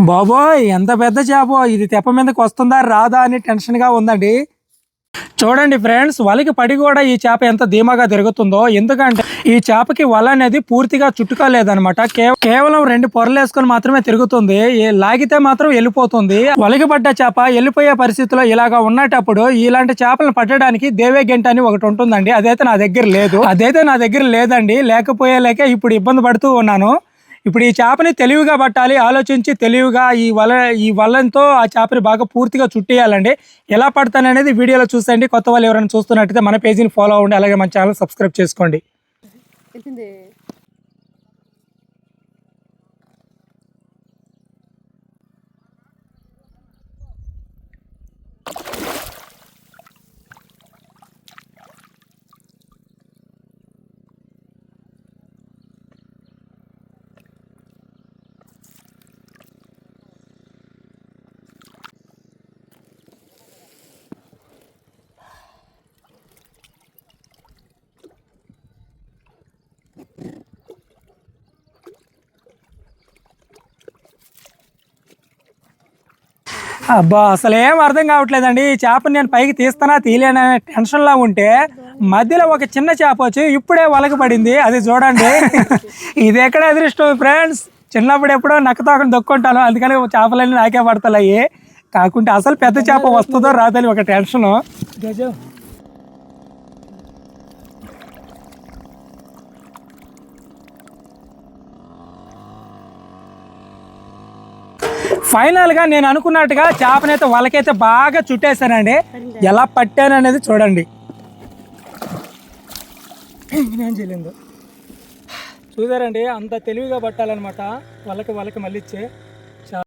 బాబోయ్ ఎంత పెద్ద చేప ఇది తెప్ప మీదకి వస్తుందా రాదా అని టెన్షన్ గా ఉందండి. చూడండి ఫ్రెండ్స్, వలకి పడి కూడా ఈ చేప ఎంత ధీమాగా తిరుగుతుందో. ఎందుకంటే ఈ చేపకి వల అనేది పూర్తిగా చుట్టుకోలేదనమాట. కేవలం 2 పొరలు వేసుకొని మాత్రమే తిరుగుతుంది. లాగితే మాత్రం వెళ్ళిపోతుంది. వలకి పడ్డ చేప వెళ్ళిపోయే పరిస్థితిలో ఇలాగా ఉన్నటప్పుడు ఇలాంటి చేపలను పట్టడానికి దేవే గెంట అని ఒకటి ఉంటుందండి. అదైతే నా దగ్గర లేదండి. లేకపోయేలేకే ఇప్పుడు ఇబ్బంది పడుతూ ఉన్నాను. ఇప్పుడు ఈ చేపని తెలివిగా పట్టాలి. ఆలోచించి తెలివిగా ఈ వలంతో ఆ చేపని బాగా పూర్తిగా చుట్టేయాలండి. ఎలా పడతాననేది వీడియోలో చూసండి. కొత్త వాళ్ళు ఎవరైనా చూస్తున్నట్టయితే మన పేజీని ఫాలో అవ్వండి. అలాగే మన ఛానల్ సబ్స్క్రైబ్ చేసుకోండి. అబ్బా, అసలు ఏం అర్థం కావట్లేదండి. ఈ చేపని నేను పైకి తీస్తానా తీయలేనా టెన్షన్లా ఉంటే మధ్యలో ఒక చిన్న చేప వచ్చి ఇప్పుడే వలకి పడింది. అది చూడండి. ఇది ఎక్కడ అదృష్టం ఫ్రెండ్స్. చిన్నప్పుడు ఎప్పుడో నక్కతో అక్కడ దొక్కుంటాను, అందుకని చేపలన్నీ నాకే పడతాయి. కాకుంటే అసలు పెద్ద చేప వస్తుందో రాదని ఒక టెన్షను. ఫైనల్ గా నేను అనుకున్నట్టుగా చేపనైతే వలకైతే బాగా చుట్టేశానండి. ఎలా పట్టాను అనేది చూడండి. నేనేం చేయలేదు. చూసారండి, అంత తెలివిగా పట్టాలన్నమాట. వలకి మళ్ళీ ఇచ్చే